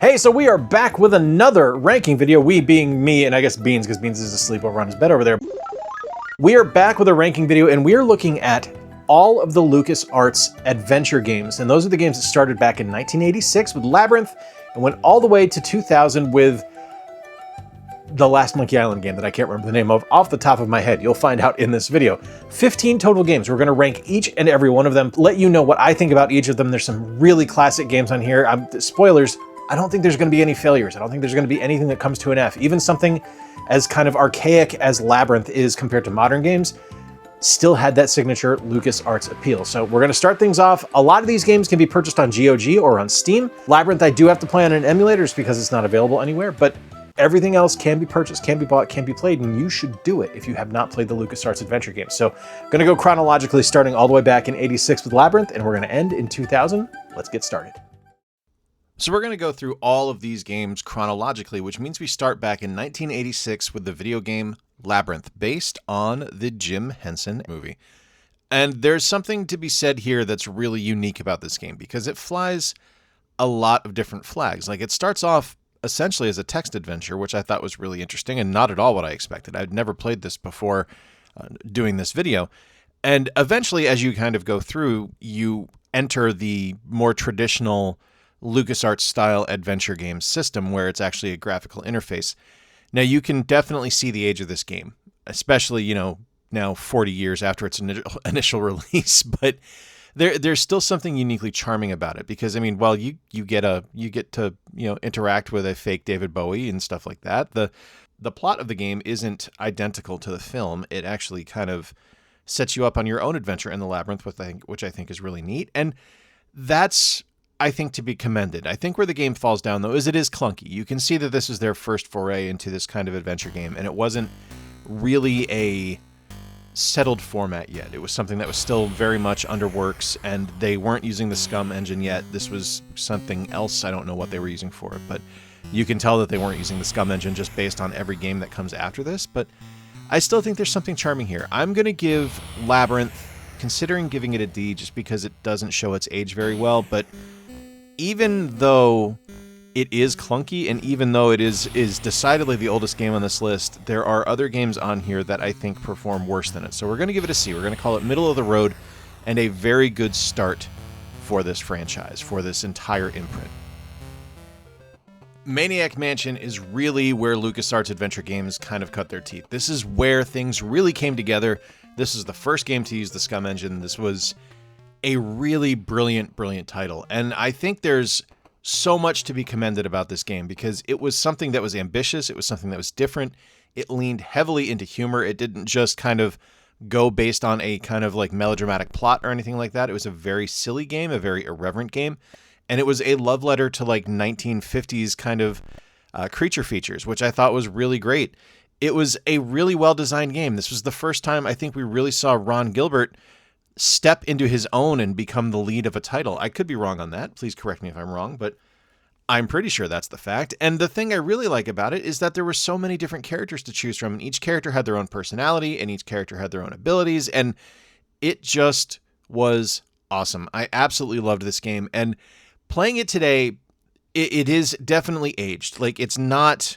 Hey, so we are back with another ranking video, we being me and I guess Beans, because Beans is asleep over on his bed over there. We are back with a ranking video and we are looking at all of the LucasArts adventure games. And those are the games that started back in 1986 with Labyrinth and went all the way to 2000 with the last Monkey Island game that I can't remember the name of off the top of my head. You'll find out in this video. 15 total games. We're going to rank each and every one of them, let you know what I think about each of them. There's some really classic games on here. Spoilers, I don't think there's going to be any failures. I don't think there's going to be anything that comes to an F. Even something as kind of archaic as Labyrinth is compared to modern games still had that signature LucasArts appeal. So we're going to start things off. A lot of these games can be purchased on GOG or on Steam. Labyrinth I do have to play on an emulator just because it's not available anywhere, but everything else can be purchased, can be bought, can be played, and you should do it if you have not played the LucasArts adventure games. So I'm going to go chronologically, starting all the way back in 86 with Labyrinth, and we're going to end in 2000. Let's get started. So we're going to go through all of these games chronologically, which means we start back in 1986 with the video game Labyrinth, based on the Jim Henson movie. And there's something to be said here that's really unique about this game, because it flies a lot of different flags. Like, it starts off essentially as a text adventure, which I thought was really interesting and not at all what I expected. I'd never played this before doing this video. And eventually, as you kind of go through, you enter the more traditional LucasArts style adventure game system where it's actually a graphical interface. Now, you can definitely see the age of this game, especially, you know, now 40 years after its initial release, but there's still something uniquely charming about it, because, I mean, while you get to, you know, interact with a fake David Bowie and stuff like that, the plot of the game isn't identical to the film. It actually kind of sets you up on your own adventure in the Labyrinth, which I think is really neat. And that's, I think, to be commended. I think where the game falls down, though, is it is clunky. You can see that this is their first foray into this kind of adventure game, and it wasn't really a settled format yet. It was something that was still very much under works, and they weren't using the Scum engine yet. This was something else. I don't know what they were using for it, but you can tell that they weren't using the Scum engine just based on every game that comes after this. But I still think there's something charming here. I'm going to give Labyrinth, considering giving it a D just because it doesn't show its age very well, but even though it is clunky, and even though it is decidedly the oldest game on this list, there are other games on here that I think perform worse than it. So we're going to give it a C. We're going to call it middle of the road, and a very good start for this franchise, for this entire imprint. Maniac Mansion is really where LucasArts adventure games kind of cut their teeth. This is where things really came together. This is the first game to use the Scum engine. This was a really brilliant title. And I think there's so much to be commended about this game, because it was something that was ambitious. It was something that was different. It leaned heavily into humor. It didn't just kind of go based on a kind of like melodramatic plot or anything like that. It was a very silly game, a very irreverent game. And it was a love letter to like 1950s kind of creature features, which I thought was really great. It was a really well-designed game. This was the first time I think we really saw Ron Gilbert step into his own and become the lead of a title. I could be wrong on that. Please correct me if I'm wrong, but I'm pretty sure that's the fact. And the thing I really like about it is that there were so many different characters to choose from, and each character had their own personality, and each character had their own abilities, and it just was awesome. I absolutely loved this game, and playing it today, it is definitely aged. Like, it's not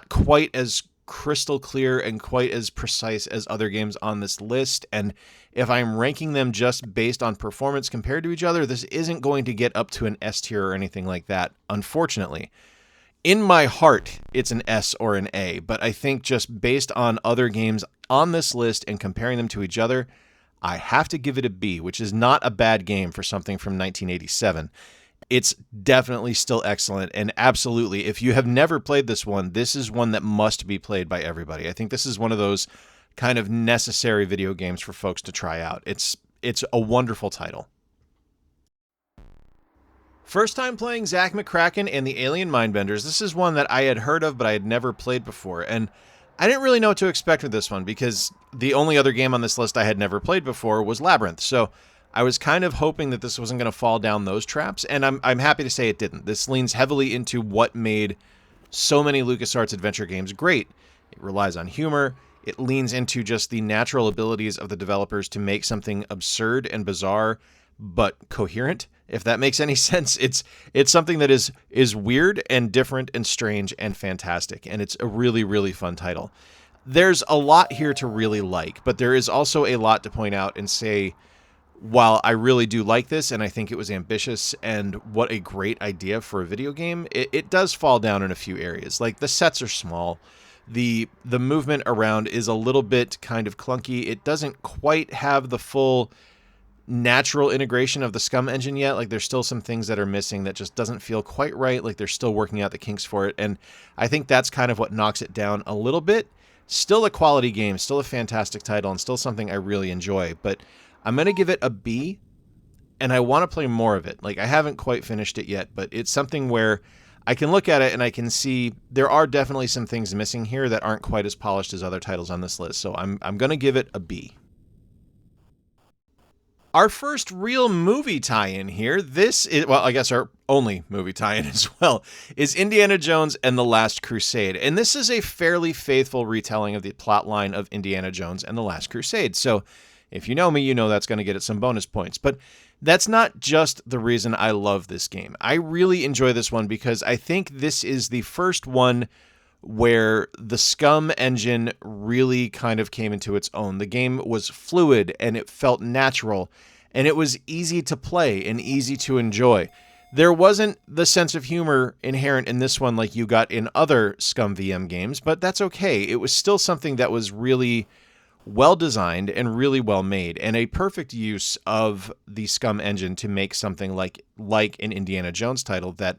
quite as crystal clear and quite as precise as other games on this list, and if I'm ranking them just based on performance compared to each other, this isn't going to get up to an S tier or anything like that, unfortunately. In my heart, it's an S or an A, but I think just based on other games on this list and comparing them to each other, I have to give it a B, which is not a bad game for something from 1987. It's definitely still excellent, and absolutely, if you have never played this one, this is one that must be played by everybody. I think this is one of those kind of necessary video games for folks to try out. It's a wonderful title. First time playing Zach McCracken and the Alien Mindbenders. This is one that I had heard of, but I had never played before, and I didn't really know what to expect with this one, because the only other game on this list I had never played before was Labyrinth, so I was kind of hoping that this wasn't going to fall down those traps, and I'm happy to say it didn't. This leans heavily into what made so many LucasArts adventure games great. It relies on humor. It leans into just the natural abilities of the developers to make something absurd and bizarre, but coherent If that makes any sense, it's something that is weird and different and strange and fantastic, and it's a really, really fun title. There's a lot here to really like, but there is also a lot to point out and say, while I really do like this and I think it was ambitious and what a great idea for a video game, it does fall down in a few areas. Like, the sets are small. The movement around is a little bit kind of clunky. It doesn't quite have the full natural integration of the Scum engine yet. Like, there's still some things that are missing that just doesn't feel quite right. Like, they're still working out the kinks for it. And I think that's kind of what knocks it down a little bit. Still a quality game, still a fantastic title, and still something I really enjoy. But I'm going to give it a B, and I want to play more of it. Like, I haven't quite finished it yet, but it's something where I can look at it and I can see there are definitely some things missing here that aren't quite as polished as other titles on this list. So I'm going to give it a B. Our first real movie tie-in here, this is, well, I guess our only movie tie-in as well, is Indiana Jones and the Last Crusade. And this is a fairly faithful retelling of the plotline of Indiana Jones and the Last Crusade. So if you know me, you know that's going to get it some bonus points. But that's not just the reason I love this game. I really enjoy this one because I think this is the first one where the Scum engine really kind of came into its own. The game was fluid and it felt natural, and it was easy to play and easy to enjoy. There wasn't the sense of humor inherent in this one like you got in other Scum VM games, but that's okay. It was still something that was really well designed and really well made, and a perfect use of the Scum engine to make something like an Indiana Jones title that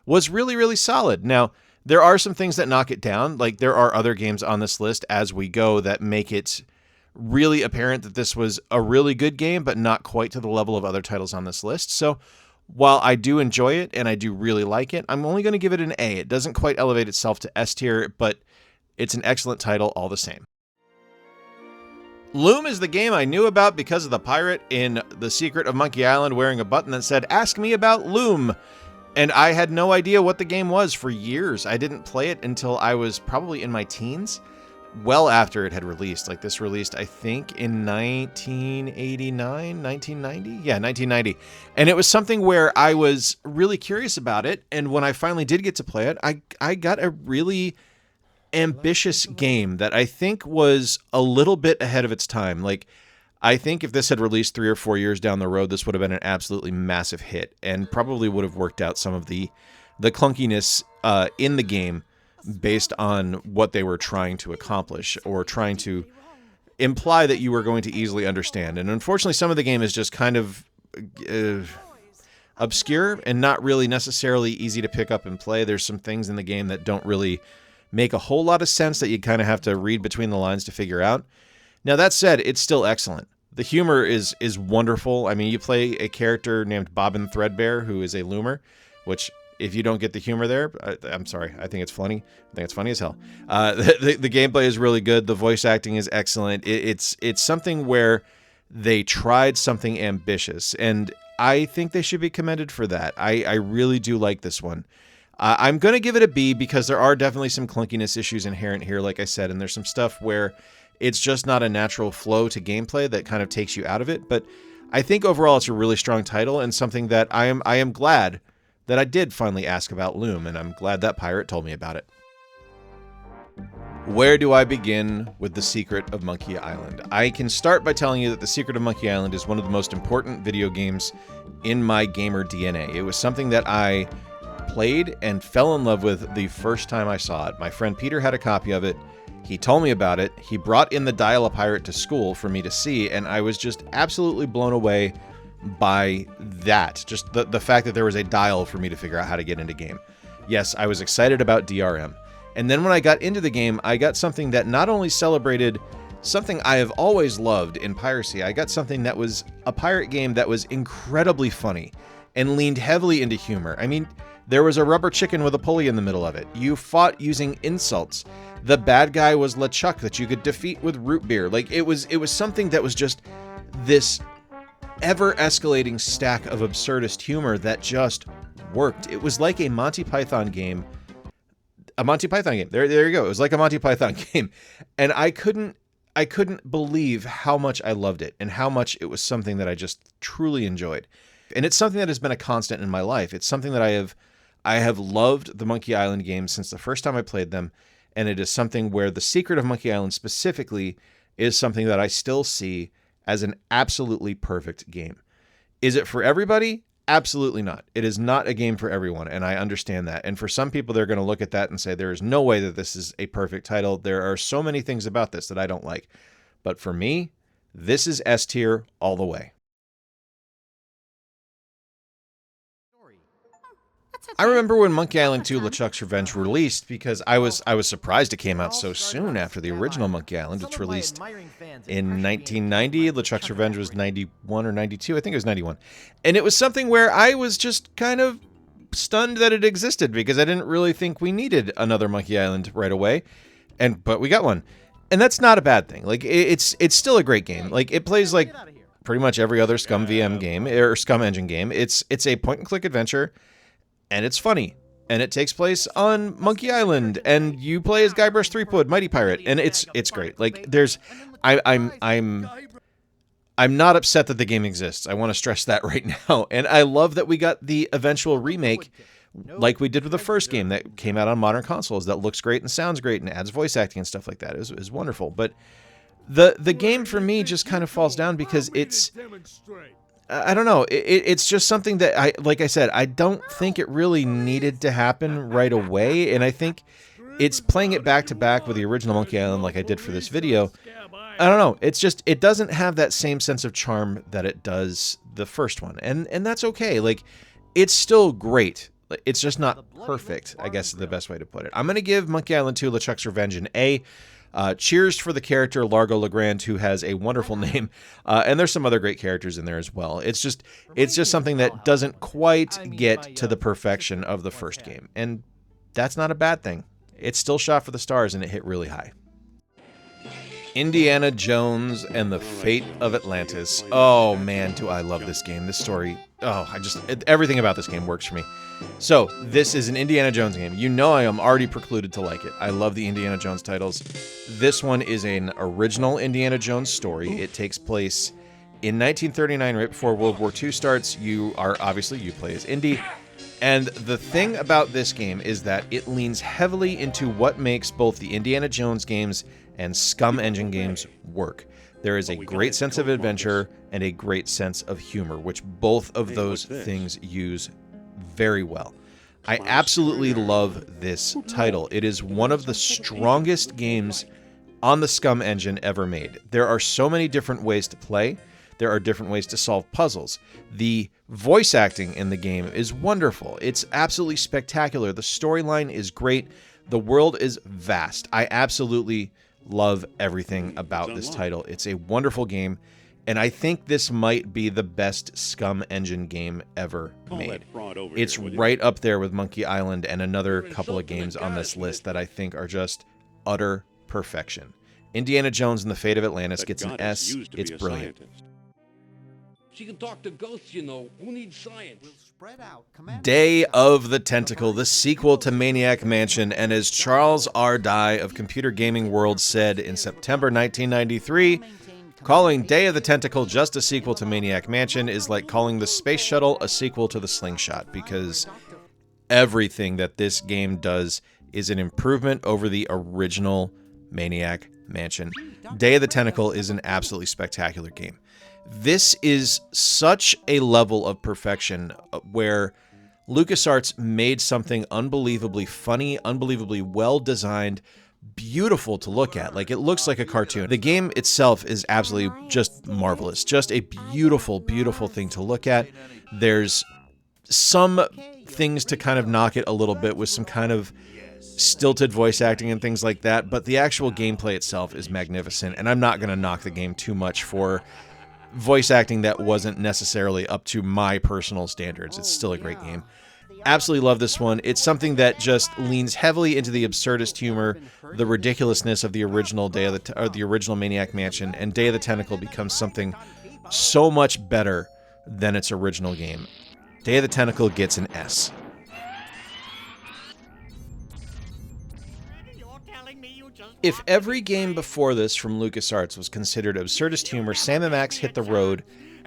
was really, really solid. Now, there are some things that knock it down. Like, there are other games on this list as we go that make it really apparent that this was a really good game, but not quite to the level of other titles on this list. So while I do enjoy it and I do really like it, I'm only going to give it an A. It doesn't quite elevate itself to S tier, but it's an excellent title all the same. Loom is the game I knew about because of the pirate in The Secret of Monkey Island wearing a button that said, "Ask me about Loom." And I had no idea what the game was for years. I didn't play it until I was probably in my teens, well after it had released. Like, this released, I think, in 1989, 1990? Yeah, 1990. And it was something where I was really curious about it. And when I finally did get to play it, I got a really ambitious game that I think was a little bit ahead of its time. Like, I think if this had released 3 or 4 years down the road, this would have been an absolutely massive hit and probably would have worked out some of the clunkiness in the game based on what they were trying to accomplish or trying to imply that you were going to easily understand. And unfortunately, some of the game is just kind of obscure and not really necessarily easy to pick up and play. There's some things in the game that don't really make a whole lot of sense that you kind of have to read between the lines to figure out. Now, that said, it's still excellent. The humor is wonderful. I mean, you play a character named Bobbin Threadbare, who is a loomer, which, if you don't get the humor there, I'm sorry. I think it's funny. I think it's funny as hell. The gameplay is really good. The voice acting is excellent. It's something where they tried something ambitious, and I think they should be commended for that. I really do like this one. I'm going to give it a B because there are definitely some clunkiness issues inherent here, like I said, and there's some stuff where it's just not a natural flow to gameplay that kind of takes you out of it. But I think overall it's a really strong title and something that I am glad that I did finally ask about Loom, and I'm glad that pirate told me about it. Where do I begin with The Secret of Monkey Island? I can start by telling you that The Secret of Monkey Island is one of the most important video games in my gamer DNA. It was something that I played and fell in love with the first time I saw it. My friend Peter had a copy of it. He told me about it. He brought in the Dial-A-Pirate to school for me to see, and I was just absolutely blown away by that. Just the fact that there was a dial for me to figure out how to get into game. Yes, I was excited about DRM. And then when I got into the game, I got something that not only celebrated something I have always loved in piracy, I got something that was a pirate game that was incredibly funny and leaned heavily into humor. I mean, there was a rubber chicken with a pulley in the middle of it. You fought using insults. The bad guy was LeChuck that you could defeat with root beer. Like, it was something that was just this ever-escalating stack of absurdist humor that just worked. It was like a Monty Python game. A Monty Python game. There you go. It was like a Monty Python game. And I couldn't believe how much I loved it and how much it was something that I just truly enjoyed. And it's something that has been a constant in my life. It's something that I have loved the Monkey Island games since the first time I played them, and it is something where the secret of Monkey Island specifically is something that I still see as an absolutely perfect game. Is it for everybody? Absolutely not. It is not a game for everyone, and I understand that. And for some people, they're going to look at that and say, there is no way that this is a perfect title. There are so many things about this that I don't like. But for me, this is S tier all the way. I remember when Monkey Island 2 LeChuck's Revenge released, because I was surprised it came out so soon after the original Monkey Island, which released in 1990. LeChuck's Revenge was 91 or 92. I think it was 91. And it was something where I was just kind of stunned that it existed, because I didn't really think we needed another Monkey Island right away. But we got one. And that's not a bad thing. Like, it's still a great game. Like, it plays like pretty much every other Scum VM game, or Scum Engine game. It's a point-and-click adventure. And it's funny, and it takes place on Monkey Island, and you play as Guybrush Threepwood, Mighty Pirate, and it's great. Like, I'm not upset that the game exists. I want to stress that right now, and I love that we got the eventual remake, like we did with the first game that came out on modern consoles, that looks great and sounds great and adds voice acting and stuff like that. It was wonderful, but the game for me just kind of falls down because it's. I don't know. It's just something that like I said, I don't think it really needed to happen right away. And I think it's playing it back to back with the original Monkey Island, like I did for this video. I don't know. It's just, it doesn't have that same sense of charm that it does the first one. And that's okay. Like, it's still great. It's just not perfect, I guess is the best way to put it. I'm going to give Monkey Island 2 LeChuck's Revenge an A. Cheers for the character Largo Legrand, who has a wonderful name, and there's some other great characters in there as well. It's just something that doesn't quite get to the perfection of the first game, and that's not a bad thing. It's still shot for the stars, and it hit really high. Indiana Jones and the Fate of Atlantis. Oh man, do I love this game. This story, everything about this game works for me. So, this is an Indiana Jones game. You know I am already precluded to like it. I love the Indiana Jones titles. This one is an original Indiana Jones story. It takes place in 1939, right before World War II starts. You play as Indy. And the thing about this game is that it leans heavily into what makes both the Indiana Jones games and Scum Engine games work. There is a great sense of adventure and a great sense of humor, which both of those things use very well. I absolutely love this title. It is one of the strongest games on the Scum Engine ever made. There are so many different ways to play. There are different ways to solve puzzles. The voice acting in the game is wonderful. It's absolutely spectacular. The storyline is great. The world is vast. I absolutely love everything about this title. It's a wonderful game, and I think this might be the best Scum Engine game ever made. It's right up there with Monkey Island and another couple of games on this list that I think are just utter perfection. Indiana Jones and the Fate of Atlantis gets an S. It's brilliant. She can talk to ghosts, you know. Who needs science? Day of the Tentacle, the sequel to Maniac Mansion, and as Charles R. Dye of Computer Gaming World said in September 1993, calling Day of the Tentacle just a sequel to Maniac Mansion is like calling the Space Shuttle a sequel to the Slingshot, because everything that this game does is an improvement over the original Maniac Mansion. Day of the Tentacle is an absolutely spectacular game. This is such a level of perfection where LucasArts made something unbelievably funny, unbelievably well-designed, beautiful to look at. Like, it looks like a cartoon. The game itself is absolutely just marvelous. Just a beautiful, beautiful thing to look at. There's some things to kind of knock it a little bit with some kind of stilted voice acting and things like that, but the actual gameplay itself is magnificent, and I'm not going to knock the game too much for voice acting that wasn't necessarily up to my personal standards. It's still a great game. Absolutely love this one. It's something that just leans heavily into the absurdist humor, the ridiculousness of the original the original Maniac Mansion, and Day of the Tentacle becomes something so much better than its original game. Day of the Tentacle gets an S. If every game before this from LucasArts was considered absurdist humor, Sam & Max Hit the Road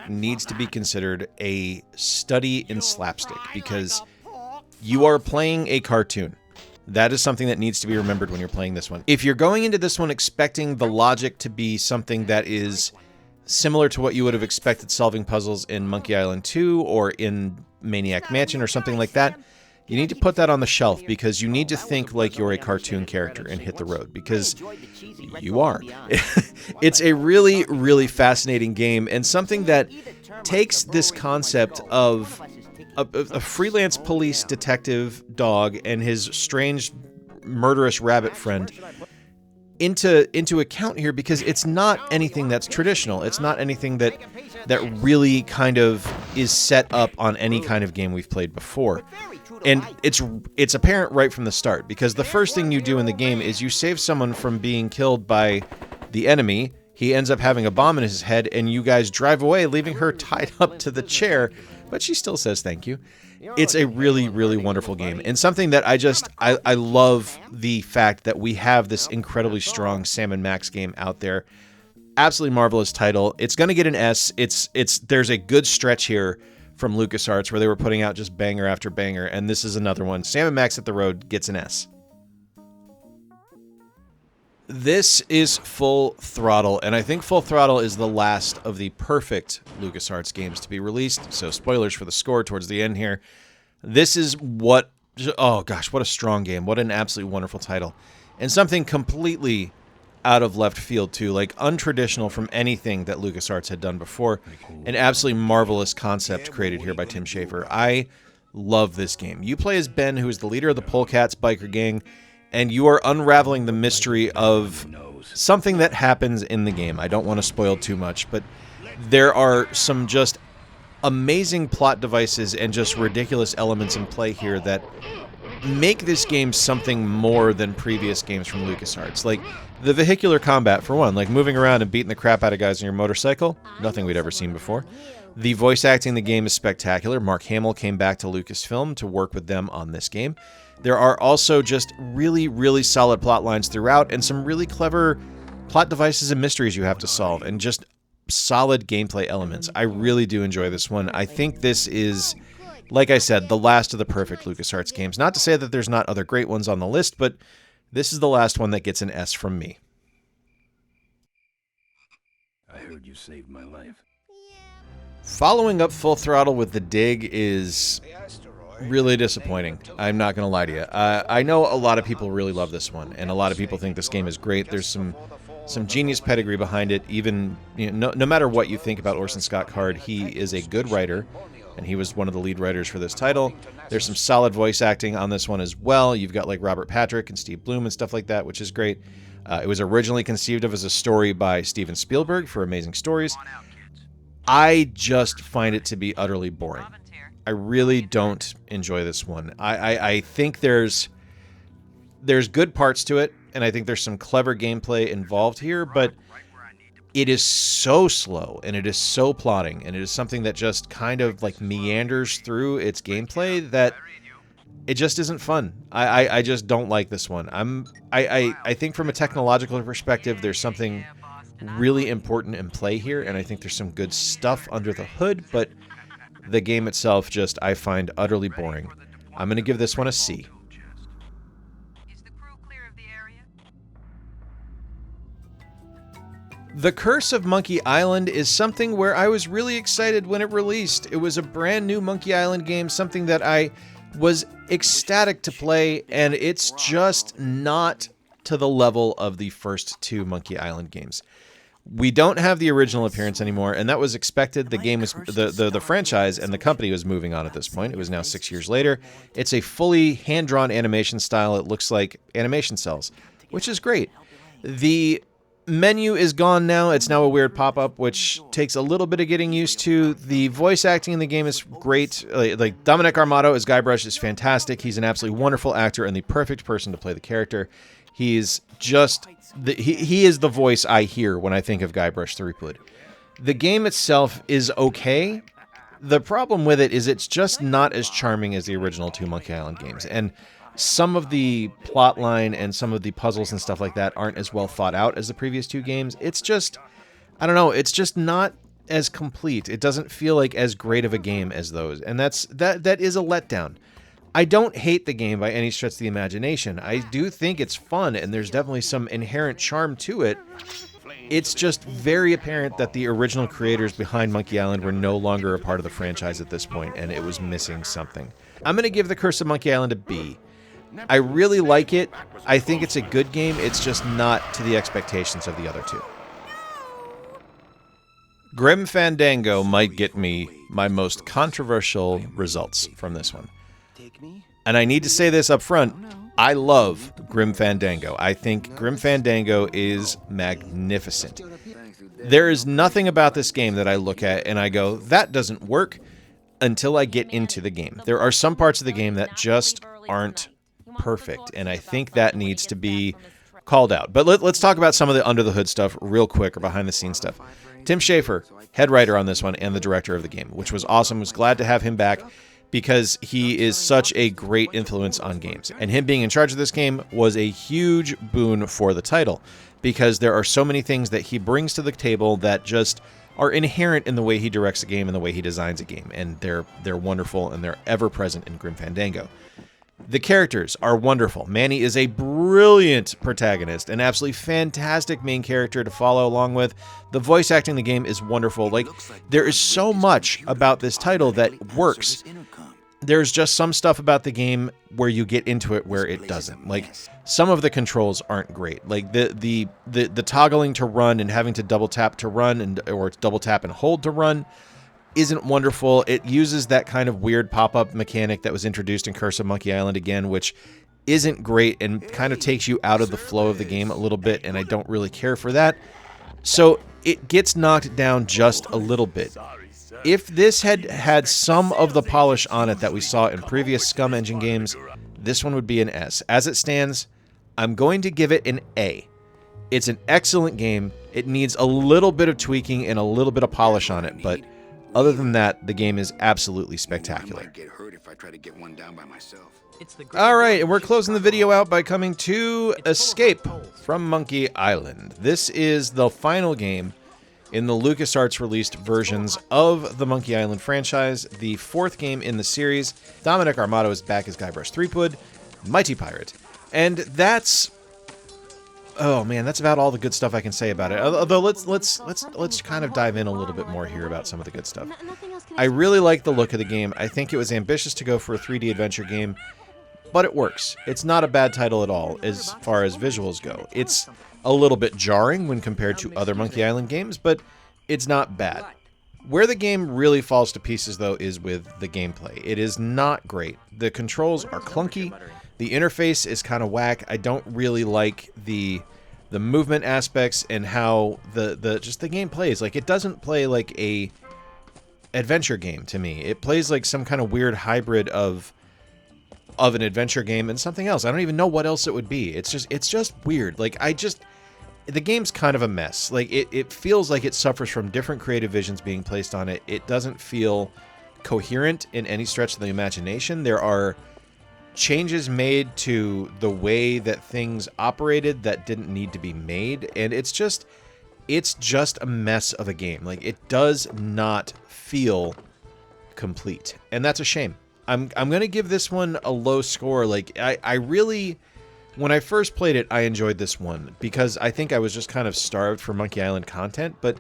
needs to be considered a study in slapstick because you are playing a cartoon. That is something that needs to be remembered when you're playing this one. If you're going into this one expecting the logic to be something that is similar to what you would have expected solving puzzles in Monkey Island 2 or in Maniac Mansion or something like that, you need to put that on the shelf because you need to think like you're a cartoon character and hit the road, because you are. It's a really, really fascinating game and something that takes this concept of a freelance police detective dog and his strange murderous rabbit friend into account here, because it's not anything that's traditional. It's not anything that really kind of is set up on any kind of game we've played before. And it's apparent right from the start, because the first thing you do in the game is you save someone from being killed by the enemy. He ends up having a bomb in his head, and you guys drive away, leaving her tied up to the chair, but she still says thank you. It's a really, really wonderful game, and something that I love the fact that we have this incredibly strong Sam & Max game out there. Absolutely marvelous title. It's going to get an S. There's a good stretch here from LucasArts where they were putting out just banger after banger, and this is another one. Sam & Max Hit the Road gets an S. This is Full Throttle, and I think Full Throttle is the last of the perfect LucasArts games to be released, so spoilers for the score towards the end here. This is oh gosh, what a strong game. What an absolutely wonderful title. And something completely out of left field too, like untraditional from anything that LucasArts had done before. An absolutely marvelous concept created here by Tim Schafer. I love this game. You play as Ben, who is the leader of the Polecats biker gang, and you are unraveling the mystery of something that happens in the game. I don't want to spoil too much, but there are some just amazing plot devices and just ridiculous elements in play here that make this game something more than previous games from LucasArts. Like the vehicular combat, for one, like moving around and beating the crap out of guys on your motorcycle, nothing we'd ever seen before. The voice acting in the game is spectacular. Mark Hamill came back to Lucasfilm to work with them on this game. There are also just really, really solid plot lines throughout and some really clever plot devices and mysteries you have to solve, and just solid gameplay elements. I really do enjoy this one. I think this is, like I said, the last of the perfect LucasArts games. Not to say that there's not other great ones on the list, but this is the last one that gets an S from me. I heard you saved my life. Following up Full Throttle with The Dig is really disappointing. I'm not going to lie to you. I know a lot of people really love this one, and a lot of people think this game is great. There's some genius pedigree behind it. Even no matter what you think about Orson Scott Card, he is a good writer, and he was one of the lead writers for this title. There's some solid voice acting on this one as well. You've got like Robert Patrick and Steve Bloom and stuff like that, which is great. It was originally conceived of as a story by Steven Spielberg for Amazing Stories. I just find it to be utterly boring. I really don't enjoy this one. I think there's good parts to it, and I think there's some clever gameplay involved here, but it is so slow, and it is so plotting, and it is something that just kind of like meanders through its gameplay that it just isn't fun. I just don't like this one. I think from a technological perspective, there's something really important in play here, and I think there's some good stuff under the hood, but the game itself just I find utterly boring. I'm going to give this one a C. The Curse of Monkey Island is something where I was really excited when it released. It was a brand new Monkey Island game, something that I was ecstatic to play, and it's just not to the level of the first two Monkey Island games. We don't have the original appearance anymore, and that was expected. The game was the franchise and the company was moving on at this point. It was now 6 years later. It's a fully hand-drawn animation style. It looks like animation cells, which is great. The menu is gone now. It's now a weird pop-up, which takes a little bit of getting used to. The voice acting in the game is great. Like Dominic Armato as Guybrush is fantastic. He's an absolutely wonderful actor and the perfect person to play the character. He's just he is the voice I hear when I think of Guybrush Threepwood. The game itself is okay. The problem with it is it's just not as charming as the original two Monkey Island games, and some of the plot line and some of the puzzles and stuff like that aren't as well thought out as the previous two games. It's just, I don't know, it's just not as complete. It doesn't feel like as great of a game as those. And that is a letdown. I don't hate the game by any stretch of the imagination. I do think it's fun, and there's definitely some inherent charm to it. It's just very apparent that the original creators behind Monkey Island were no longer a part of the franchise at this point, and it was missing something. I'm going to give The Curse of Monkey Island a B. I really like it. I think it's a good game. It's just not to the expectations of the other two. Grim Fandango might get me my most controversial results from this one. And I need to say this up front. I love Grim Fandango. I think Grim Fandango is magnificent. There is nothing about this game that I look at and I go, that doesn't work, until I get into the game. There are some parts of the game that just aren't perfect, and I think that needs to be called out. But let's talk about some of the under-the-hood stuff real quick, or behind-the-scenes stuff. Tim Schafer, head writer on this one and the director of the game, which was awesome. Was glad to have him back, because he is such a great influence on games. And him being in charge of this game was a huge boon for the title, because there are so many things that he brings to the table that just are inherent in the way he directs a game and the way he designs a game. And they're wonderful, and they're ever present in Grim Fandango. The characters are wonderful. Manny is a brilliant protagonist, an absolutely fantastic main character to follow along with. The voice acting in the game is wonderful. Like, there is so much about this title that works. There's just some stuff about the game where you get into it where it doesn't. Like, some of the controls aren't great. Like the toggling to run and having to double tap to run, or double tap and hold to run, isn't wonderful. It uses that kind of weird pop-up mechanic that was introduced in Curse of Monkey Island again, which isn't great and kind of takes you out of the flow of the game a little bit, and I don't really care for that. So it gets knocked down just a little bit. If this had had some of the polish on it that we saw in previous Scum Engine games, this one would be an S. As it stands, I'm going to give it an A. It's an excellent game. It needs a little bit of tweaking and a little bit of polish on it, but other than that, the game is absolutely spectacular. All right, and we're closing the video out by coming to Escape from Monkey Island. This is the final game in the LucasArts released versions of the Monkey Island franchise, the fourth game in the series. Dominic Armato is back as Guybrush Threepwood, Mighty Pirate. And that's... oh man, that's about all the good stuff I can say about it. Although let's kind of dive in a little bit more here about some of the good stuff. I really like the look of the game. I think it was ambitious to go for a 3D adventure game, but it works. It's not a bad title at all as far as visuals go. It's a little bit jarring when compared to other Monkey Island games, but it's not bad. Where the game really falls to pieces, though, is with the gameplay. It is not great. The controls are clunky. The interface is kind of whack. I don't really like the movement aspects and how just the game plays. Like, it doesn't play like a adventure game to me. It plays like some kind of weird hybrid of an adventure game and something else. I don't even know what else it would be. It's just weird. Like, the game's kind of a mess. Like, it feels like it suffers from different creative visions being placed on it. It doesn't feel coherent in any stretch of the imagination. There are changes made to the way that things operated that didn't need to be made, and it's just a mess of a game. Like, it does not feel complete, and that's a shame. I'm gonna give this one a low score. Like, I really, when I first played it, I enjoyed this one because I think I was just kind of starved for Monkey Island content, but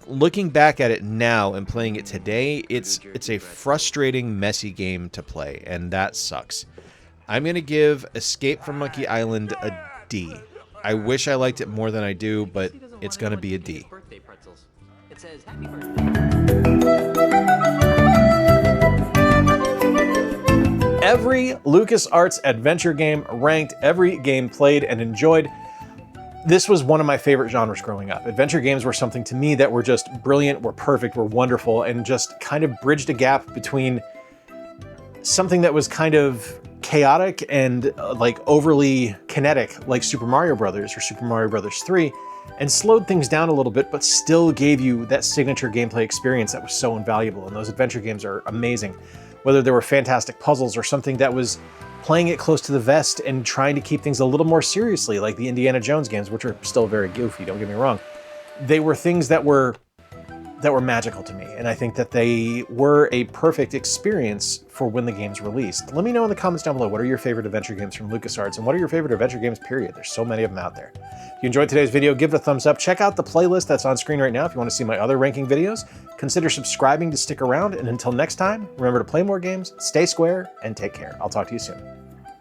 looking back at it now and playing it today, it's a frustrating, messy game to play, and that sucks. I'm going to give Escape from Monkey Island a D. I wish I liked it more than I do, but it's going to be a D. Every LucasArts adventure game ranked, every game played and enjoyed. This was one of my favorite genres growing up. Adventure games were something to me that were just brilliant, were perfect, were wonderful, and just kind of bridged a gap between something that was kind of chaotic and like overly kinetic, like Super Mario Brothers or Super Mario Brothers 3, and slowed things down a little bit, but still gave you that signature gameplay experience that was so invaluable. And those adventure games are amazing. Whether there were fantastic puzzles or something that was playing it close to the vest and trying to keep things a little more seriously, like the Indiana Jones games, which are still very goofy, don't get me wrong. They were things that were that were magical to me, and I think that they were a perfect experience for when the game's released. Let me know in the comments down below, what are your favorite adventure games from LucasArts, and what are your favorite adventure games, period? There's so many of them out there. If you enjoyed today's video, give it a thumbs up. Check out the playlist that's on screen right now if you want to see my other ranking videos. Consider subscribing to stick around, and until next time, remember to play more games, stay square, and take care. I'll talk to you soon.